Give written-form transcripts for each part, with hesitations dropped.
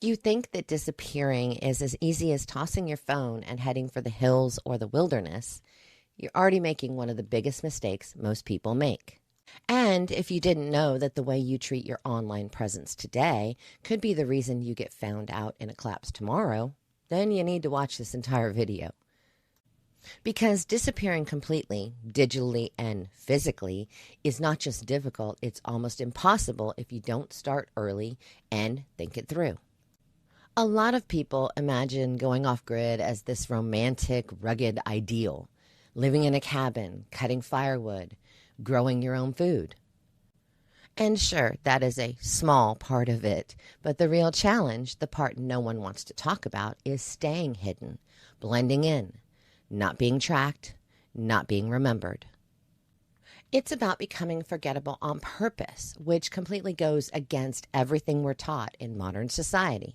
You think that disappearing is as easy as tossing your phone and heading for the hills or the wilderness. You're already making one of the biggest mistakes most people make. And if you didn't know that the way you treat your online presence today could be the reason you get found out in a collapse tomorrow, then you need to watch this entire video. Because disappearing completely, digitally and physically, is not just difficult, it's almost impossible if you don't start early and think it through. A lot of people imagine going off-grid as this romantic, rugged ideal, living in a cabin, cutting firewood, growing your own food. And sure, that is a small part of it, but the real challenge, the part no one wants to talk about, is staying hidden, blending in, not being tracked, not being remembered. It's about becoming forgettable on purpose, which completely goes against everything we're taught in modern society.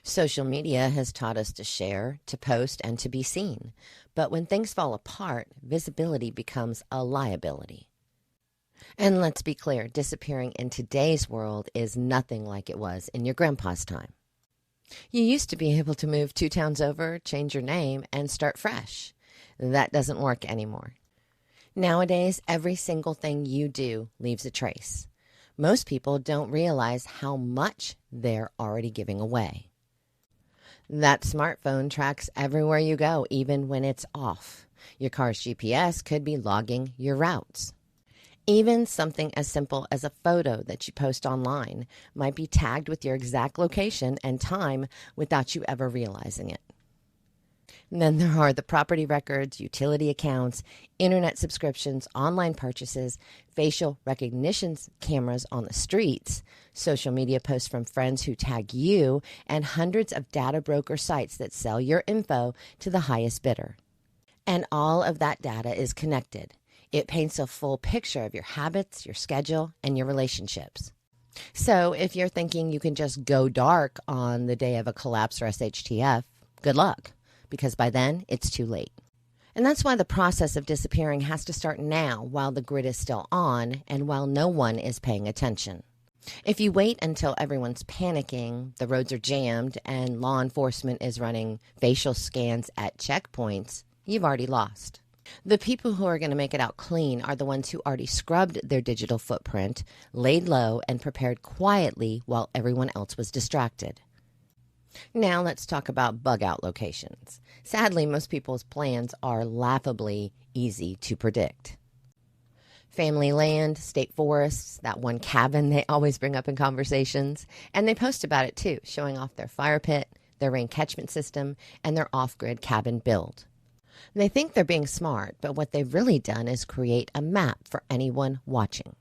Social media has taught us to share, to post, and to be seen. But when things fall apart, visibility becomes a liability. And let's be clear, disappearing in today's world is nothing like it was in your grandpa's time. You used to be able to move 2 towns over, change your name, and start fresh. That doesn't work anymore. Nowadays, every single thing you do leaves a trace. Most people don't realize how much they're already giving away. That smartphone tracks everywhere you go, even when it's off. Your car's GPS could be logging your routes. Even something as simple as a photo that you post online might be tagged with your exact location and time without you ever realizing it. And then there are the property records, utility accounts, internet subscriptions, online purchases, facial recognition cameras on the streets, social media posts from friends who tag you, and hundreds of data broker sites that sell your info to the highest bidder. And all of that data is connected. It paints a full picture of your habits, your schedule, and your relationships. So if you're thinking you can just go dark on the day of a collapse or SHTF, good luck, because by then it's too late. And that's why the process of disappearing has to start now while the grid is still on and while no one is paying attention. If you wait until everyone's panicking, the roads are jammed, and law enforcement is running facial scans at checkpoints, you've already lost. The people who are going to make it out clean are the ones who already scrubbed their digital footprint, laid low, and prepared quietly while everyone else was distracted. Now let's talk about bug-out locations. Sadly, most people's plans are laughably easy to predict. Family land, state forests, that one cabin they always bring up in conversations, and they post about it too, showing off their fire pit, their rain catchment system, and their off-grid cabin build. They think they're being smart, but what they've really done is create a map for anyone watching.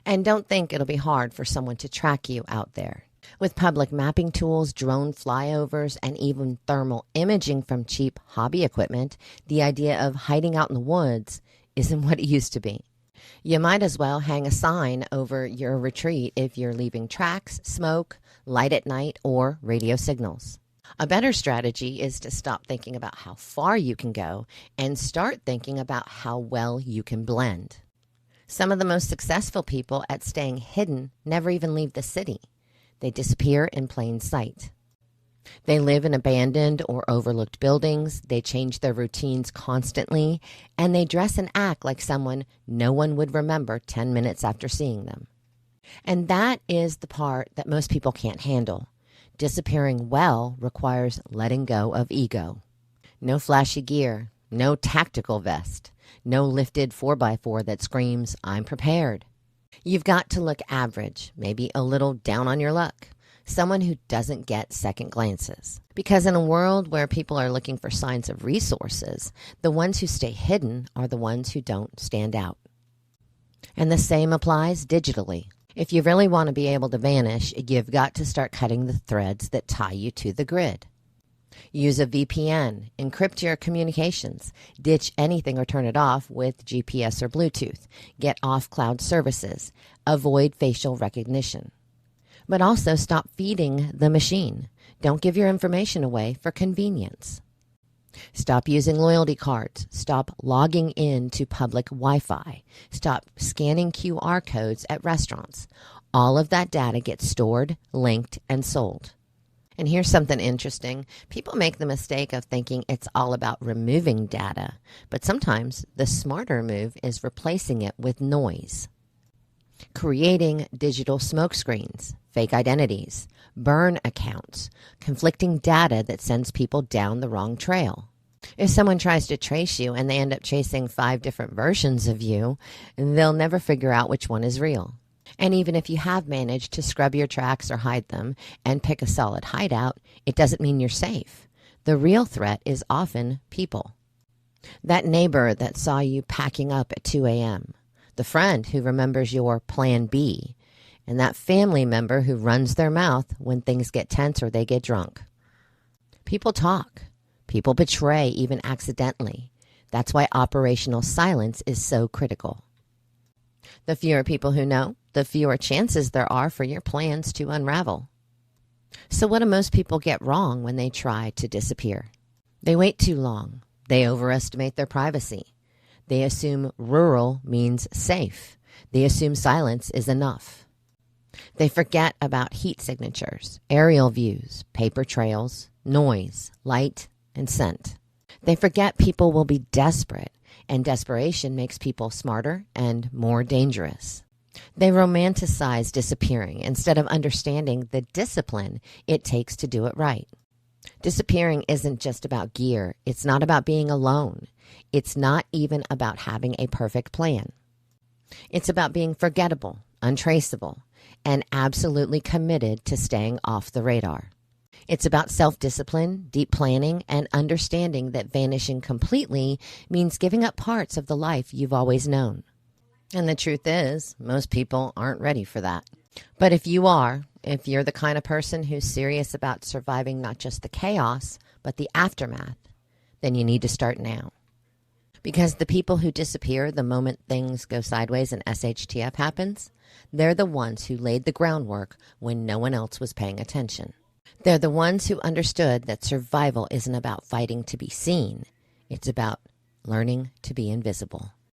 And don't think it'll be hard for someone to track you out there. With public mapping tools, drone flyovers, and even thermal imaging from cheap hobby equipment, the idea of hiding out in the woods isn't what it used to be. You might as well hang a sign over your retreat if you're leaving tracks, smoke, light at night, or radio signals. A better strategy is to stop thinking about how far you can go and start thinking about how well you can blend. Some of the most successful people at staying hidden never even leave the city. They disappear in plain sight. They live in abandoned or overlooked buildings, they change their routines constantly, and they dress and act like someone no one would remember 10 minutes after seeing them. And that is the part that most people can't handle. Disappearing well requires letting go of ego. No flashy gear, no tactical vest, no lifted 4x4 that screams, "I'm prepared." You've got to look average, maybe a little down on your luck. Someone who doesn't get second glances. Because in a world where people are looking for signs of resources, the ones who stay hidden are the ones who don't stand out. And the same applies digitally. If you really want to be able to vanish, you've got to start cutting the threads that tie you to the grid. Use a VPN, encrypt your communications, ditch anything or turn it off with GPS or Bluetooth, get off cloud services, avoid facial recognition. But also stop feeding the machine. Don't give your information away for convenience. Stop using loyalty cards. Stop logging in to public Wi-Fi. Stop scanning QR codes at restaurants. All of that data gets stored, linked, and sold. And here's something interesting. People make the mistake of thinking it's all about removing data, but sometimes the smarter move is replacing it with noise. Creating digital smokescreens, fake identities, burn accounts, conflicting data that sends people down the wrong trail. If someone tries to trace you and they end up chasing 5 different versions of you, they'll never figure out which one is real. And even if you have managed to scrub your tracks or hide them and pick a solid hideout, it doesn't mean you're safe. The real threat is often people. That neighbor that saw you packing up at 2 a.m., the friend who remembers your plan B, and that family member who runs their mouth when things get tense or they get drunk. People talk. People betray even accidentally. That's why operational silence is so critical. The fewer people who know, the fewer chances there are for your plans to unravel. So what do most people get wrong when they try to disappear? They wait too long. They overestimate their privacy. They assume rural means safe. They assume silence is enough. They forget about heat signatures, aerial views, paper trails, noise, light, and scent. They forget people will be desperate, and desperation makes people smarter and more dangerous. They romanticize disappearing instead of understanding the discipline it takes to do it right. Disappearing isn't just about gear. It's not about being alone. It's not even about having a perfect plan. It's about being forgettable, untraceable, and absolutely committed to staying off the radar. It's about self-discipline, deep planning, and understanding that vanishing completely means giving up parts of the life you've always known. And the truth is, most people aren't ready for that. But if you are, if you're the kind of person who's serious about surviving not just the chaos, but the aftermath, then you need to start now. Because the people who disappear the moment things go sideways and SHTF happens, they're the ones who laid the groundwork when no one else was paying attention. They're the ones who understood that survival isn't about fighting to be seen. It's about learning to be invisible.